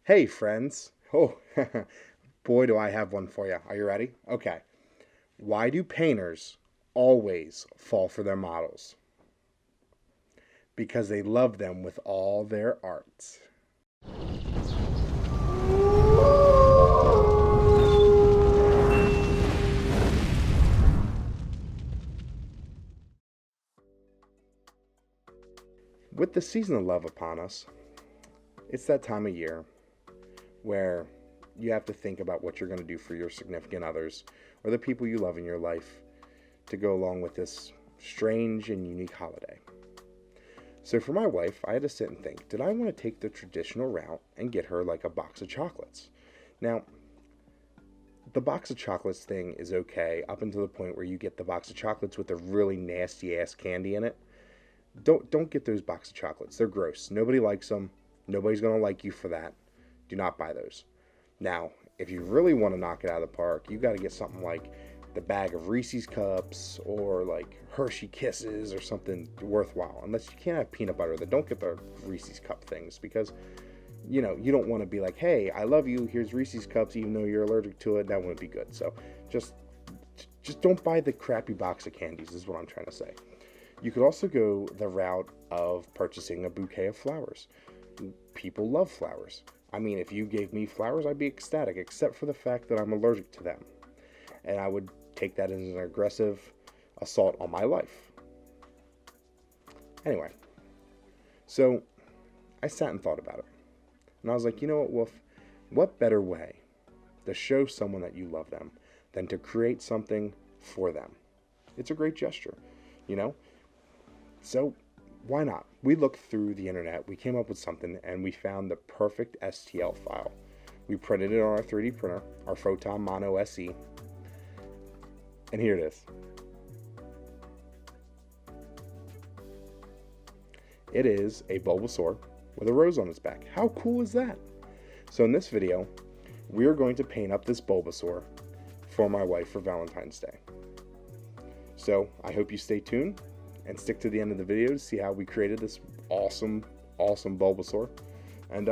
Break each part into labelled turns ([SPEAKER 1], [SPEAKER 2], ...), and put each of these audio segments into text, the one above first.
[SPEAKER 1] Hey, friends. Oh, boy, do I have one for you. Are you ready? Okay. Why do painters always fall for their models? Because they love them with all their art. With the season of love upon us, it's that time of year where you have to think about what you're going to do for your significant others or the people you love in your life to go along with this strange and unique holiday. So for my wife, I had to sit and think, did I want to take the traditional route and get her like a box of chocolates? Now, the box of chocolates thing is okay up until the point where you get the box of chocolates with the really nasty ass candy in it. Don't get those box of chocolates. They're gross. Nobody likes them. Nobody's going to like you for that. Do not buy those. Now, if you really want to knock it out of the park, you got to get something like the bag of Reese's Cups or like Hershey Kisses or something worthwhile. Unless you can't have peanut butter, then don't get the Reese's Cup things because you don't want to be like, hey, I love you, here's Reese's Cups, even though you're allergic to it. That wouldn't be good. So just don't buy the crappy box of candies is what I'm trying to say. You could also go the route of purchasing a bouquet of flowers. People love flowers. I mean, if you gave me flowers, I'd be ecstatic, except for the fact that I'm allergic to them. And I would take that as an aggressive assault on my life. Anyway, so I sat and thought about it. And I was like, you know what, Wolf? What better way to show someone that you love them than to create something for them? It's a great gesture, you know? So why not? We looked through the internet, we came up with something, and we found the perfect STL file. We printed it on our 3D printer, our Wolf Mono SE, and here it is. It is a Bulbasaur with a rose on its back. How cool is that? So in this video, we're going to paint up this Bulbasaur for my wife for Valentine's Day. So I hope you stay tuned and stick to the end of the video to see how we created this awesome Bulbasaur. And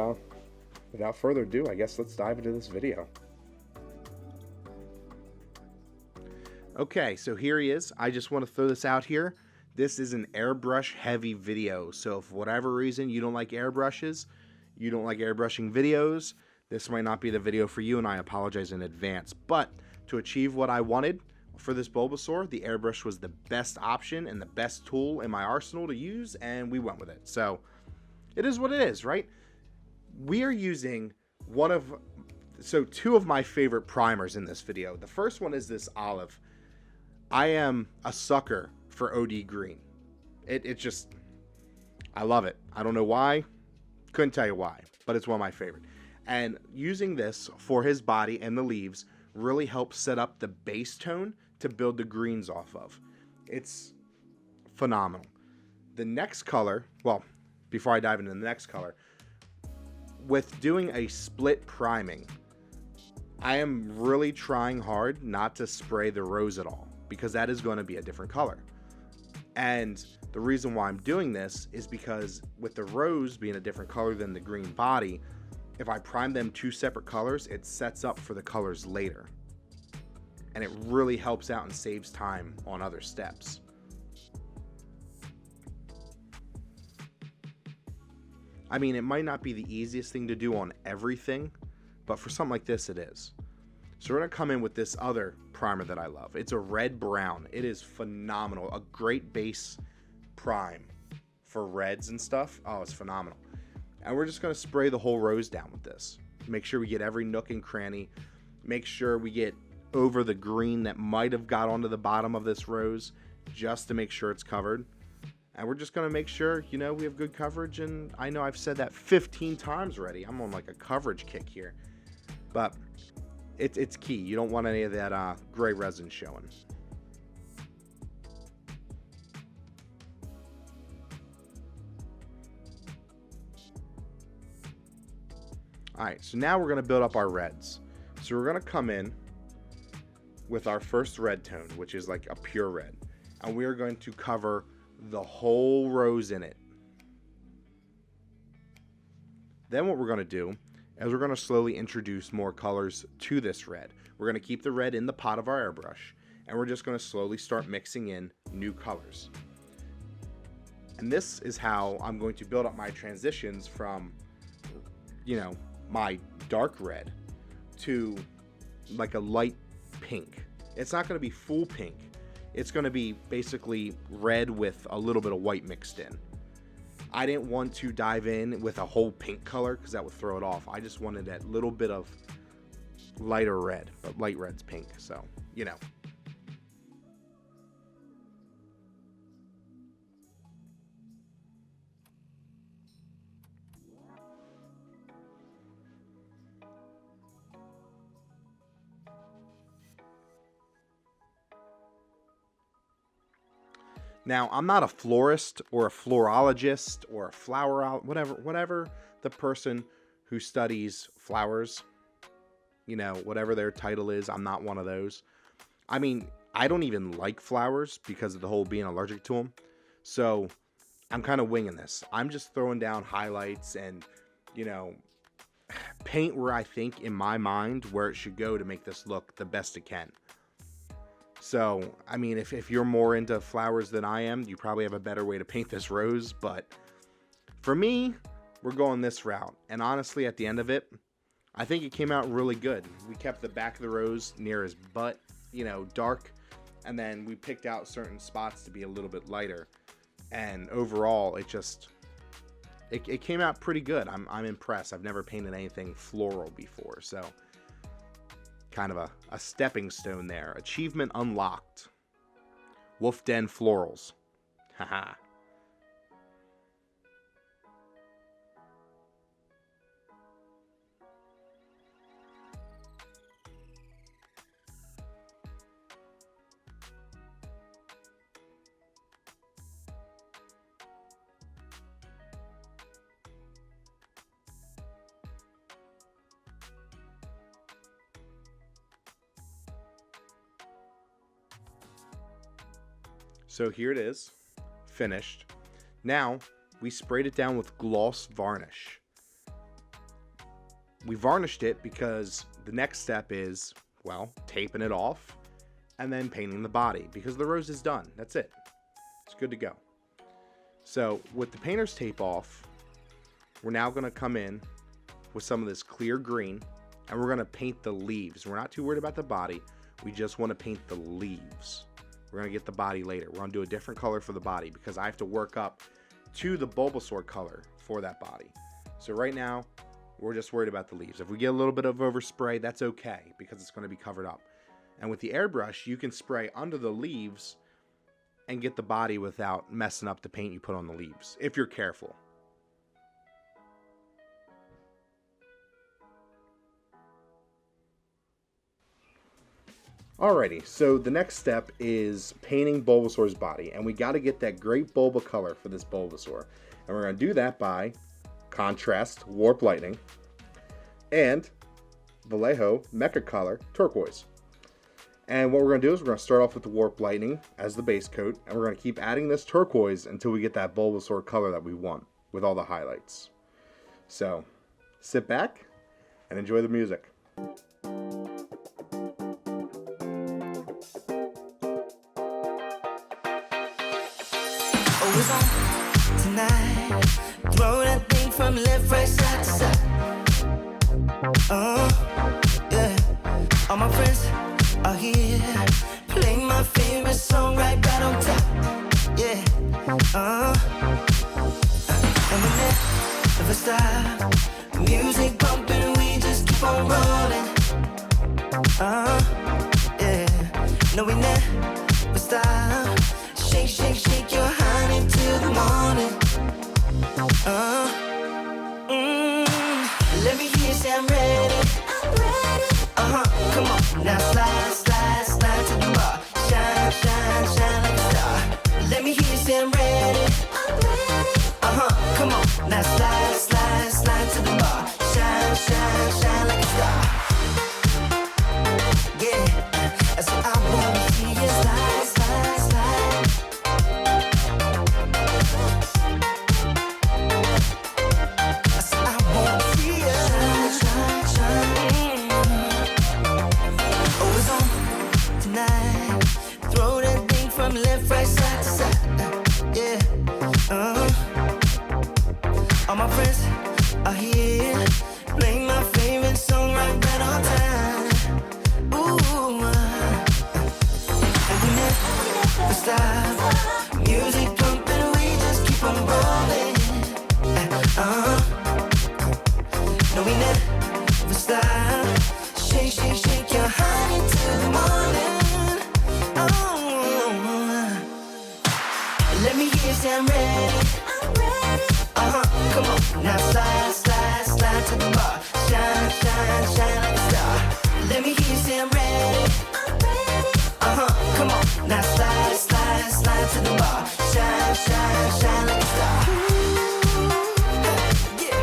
[SPEAKER 1] without further ado, I guess let's dive into this video. Okay, so here he is. I just want to throw this out here. This is an airbrush heavy video, so if for whatever reason you don't like airbrushes, you don't like airbrushing videos, this might not be the video for you, and I apologize in advance. But to achieve what I wanted for this Bulbasaur, the airbrush was the best option and the best tool in my arsenal to use, and we went with it. So it is what it is, right? We are using two of my favorite primers in this video. The first one is this olive. I am a sucker for OD green. It just, I love it. I don't know why, couldn't tell you why, but it's one of my favorite. And using this for his body and the leaves really helps set up the base tone to build the greens off of. It's phenomenal. The next color, well, before I dive into the next color, with doing a split priming, I am really trying hard not to spray the rose at all, because that is going to be a different color. And the reason why I'm doing this is because with the rose being a different color than the green body, if I prime them two separate colors, it sets up for the colors later. And it really helps out and saves time on other steps. I mean, it might not be the easiest thing to do on everything, but for something like this, it is. So we're going to come in with this other primer that I love. It's a red brown. It is phenomenal. A great base prime for reds and stuff. Oh, it's phenomenal. And we're just going to spray the whole rose down with this. Make sure we get every nook and cranny. Make sure we get over the green that might have got onto the bottom of this rose, just to make sure it's covered. And we're just going to make sure, we have good coverage. And I know I've said that 15 times already. I'm on like a coverage kick here. But it's key. You don't want any of that gray resin showing. Alright, so now we're going to build up our reds. So we're going to come in with our first red tone, which is like a pure red. And we're going to cover the whole rose in it. Then what we're going to do as we're going to slowly introduce more colors to this red. We're going to keep the red in the pot of our airbrush, and we're just going to slowly start mixing in new colors. And this is how I'm going to build up my transitions from, you know, my dark red to like a light pink. It's not going to be full pink. It's going to be basically red with a little bit of white mixed in. I didn't want to dive in with a whole pink color because that would throw it off. I just wanted that little bit of lighter red, but light red's pink, so, you know. Now, I'm not a florist or a florologist or a flower, whatever the person who studies flowers, you know, whatever their title is, I'm not one of those. I mean, I don't even like flowers because of the whole being allergic to them. So I'm kind of winging this. I'm just throwing down highlights and, you know, paint where I think in my mind where it should go to make this look the best it can. So, I mean, if you're more into flowers than I am, you probably have a better way to paint this rose. But for me, we're going this route. And honestly, at the end of it, I think it came out really good. We kept the back of the rose near his butt, you know, dark. And then we picked out certain spots to be a little bit lighter. And overall, it came out pretty good. I'm impressed. I've never painted anything floral before, so kind of a stepping stone there. Achievement unlocked. Wolf Den Florals. Haha. So here it is, finished. Now, we sprayed it down with gloss varnish. We varnished it because the next step is, well, taping it off and then painting the body because the rose is done. That's it. It's good to go. So with the painter's tape off, we're now going to come in with some of this clear green and we're going to paint the leaves. We're not too worried about the body. We just want to paint the leaves. We're going to get the body later. We're going to do a different color for the body because I have to work up to the Bulbasaur color for that body. So right now, we're just worried about the leaves. If we get a little bit of overspray, that's okay because it's going to be covered up. And with the airbrush, you can spray under the leaves and get the body without messing up the paint you put on the leaves, if you're careful. Alrighty, so the next step is painting Bulbasaur's body, and we got to get that great Bulba color for this Bulbasaur. And we're going to do that by Contrast Warp Lightning and Vallejo Mecha Color Turquoise. And what we're going to do is we're going to start off with the Warp Lightning as the base coat, and we're going to keep adding this turquoise until we get that Bulbasaur color that we want with all the highlights. So, sit back and enjoy the music.
[SPEAKER 2] Always on tonight. Throw that thing from left, right, side to side. Yeah. All my friends are here. Playing my favorite song right on top. Yeah. And we never stop. Music pumping, we just keep on rolling. Yeah. No, we never stop. Shake, shake, shake your honey till the morning. Let me hear you say I'm ready. I'm ready. Come on, now slide, slide, slide to the bar. Shine, shine, shine like a star. Let me hear you say I'm ready. I'm ready. Come on, now slide, slide, slide. red with style. Shake, shake, shake your honey till the morning. Oh, let me hear you say I'm ready. Come on, now slide, slide, slide to the bar. Shine, shine, shine like a star. Let me hear you say I'm ready. Come on, now slide, slide, slide to the bar. Shine, shine, shine like a star. Yeah,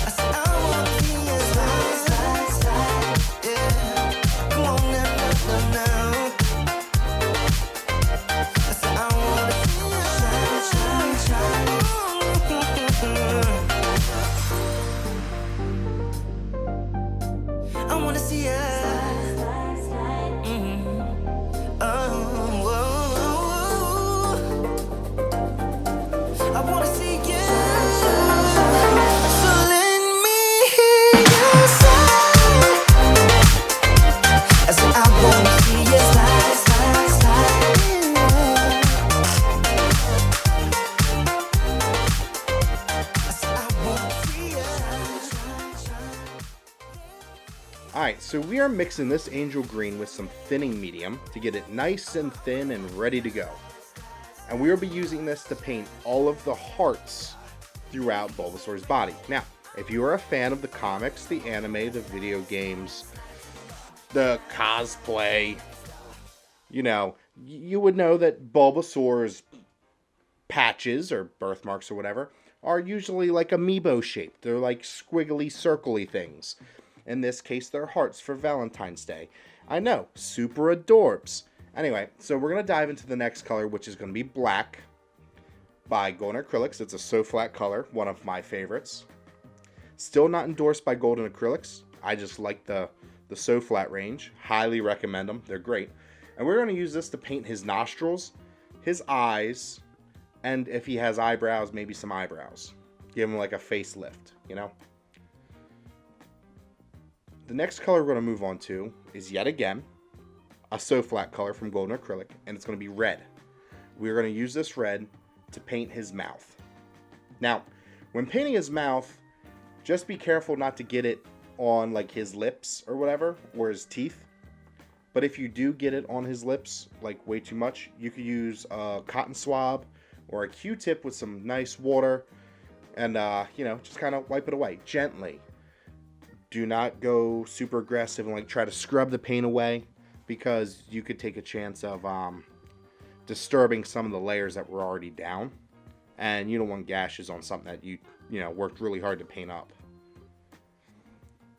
[SPEAKER 2] I said I wanna see you slide, slide, slide. Yeah, come on now, now, now. I said I wanna see you shine, shine, shine. I wanna see ya. I wanna see ya. So let me hear you say. I said I wanna see ya slide, slide, slide. I said I wanna see ya.
[SPEAKER 1] Alright, so we are mixing this angel green with some thinning medium to get it nice and thin and ready to go. And we will be using this to paint all of the hearts throughout Bulbasaur's body. Now, if you are a fan of the comics, the anime, the video games, the cosplay, you know, you would know that Bulbasaur's patches or birthmarks or whatever are usually like amiibo shaped. They're like squiggly, circly things. In this case, they're hearts for Valentine's Day. I know, super adorbs. Anyway, so we're going to dive into the next color, which is going to be black by Golden Acrylics. It's a So Flat color, one of my favorites. Still not endorsed by Golden Acrylics. I just like the So Flat range. Highly recommend them. They're great. And we're going to use this to paint his nostrils, his eyes, and if he has eyebrows, maybe some eyebrows. Give him like a facelift, you know? The next color we're going to move on to is yet again a So Flat color from Golden Acrylic, and it's going to be red. We're going to use this red to paint his mouth. Now, when painting his mouth, just be careful not to get it on like his lips or whatever, or his teeth. But if you do get it on his lips, like way too much, you could use a cotton swab or a Q-tip with some nice water and, you know, just kind of wipe it away gently. Do not go super aggressive and like try to scrub the paint away, because you could take a chance of disturbing some of the layers that were already down, and you don't want gashes on something that you know worked really hard to paint up.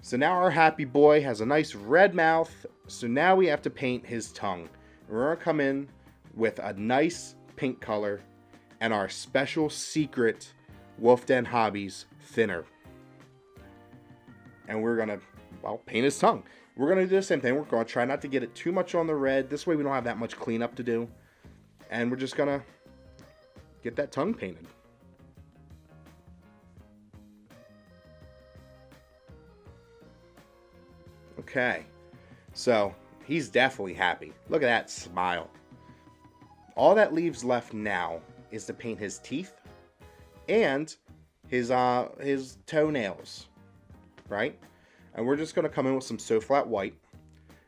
[SPEAKER 1] So now our happy boy has a nice red mouth, so now we have to paint his tongue. We're going to come in with a nice pink color and our special secret Wolf Den Hobbies thinner. And we're going to, well, paint his tongue. We're going to do the same thing. We're going to try not to get it too much on the red. This way we don't have that much cleanup to do. And we're just going to get that tongue painted. Okay. So, he's definitely happy. Look at that smile. All that leaves left now is to paint his teeth and his toenails. Right? And we're just going to come in with some So Flat white,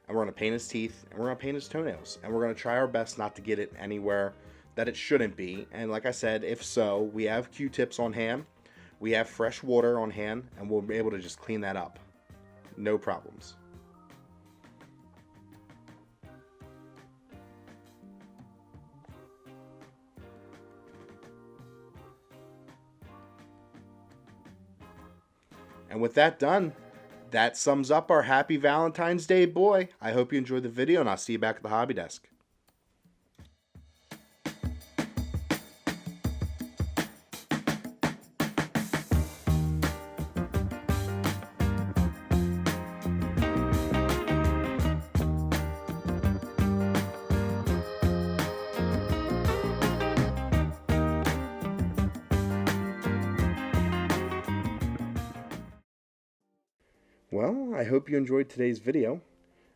[SPEAKER 1] and we're going to paint his teeth, and we're going to paint his toenails, and we're going to try our best not to get it anywhere that it shouldn't be. And like I said, if so, we have Q-tips on hand, we have fresh water on hand, and we'll be able to just clean that up. No problems. And with that done, that sums up our happy Valentine's Day boy. I hope you enjoyed the video, and I'll see you back at the hobby desk. Well, I hope you enjoyed today's video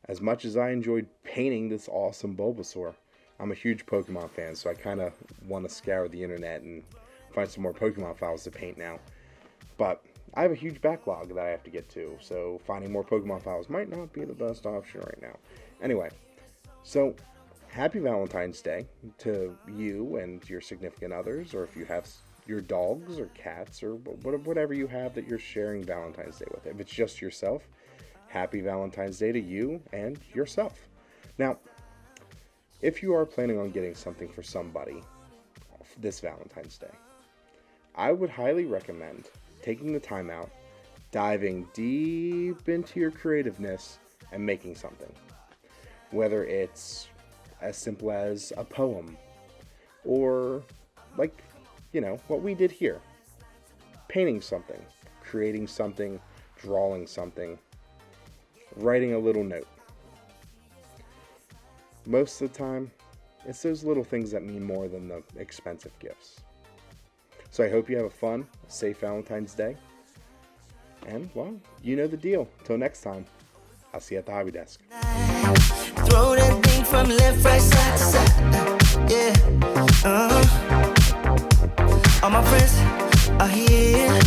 [SPEAKER 1] as much as I enjoyed painting this awesome Bulbasaur. I'm a huge Pokemon fan, so I kind of want to scour the internet and find some more Pokemon files to paint now. But I have a huge backlog that I have to get to, so finding more Pokemon files might not be the best option right now. Anyway, so happy Valentine's Day to you and your significant others, or if you have your dogs or cats or whatever you have that you're sharing Valentine's Day with. If it's just yourself, happy Valentine's Day to you and yourself. Now, if you are planning on getting something for somebody this Valentine's Day, I would highly recommend taking the time out, diving deep into your creativeness, and making something. Whether it's as simple as a poem, or like, what we did here. Painting something, creating something, drawing something, writing a little note. Most of the time, it's those little things that mean more than the expensive gifts. So I hope you have a fun, safe Valentine's Day. And, well, you know the deal. Till next time, I'll see you at the hobby desk.
[SPEAKER 2] Throw that thing from left, right, side to side. Yeah. All my friends are here.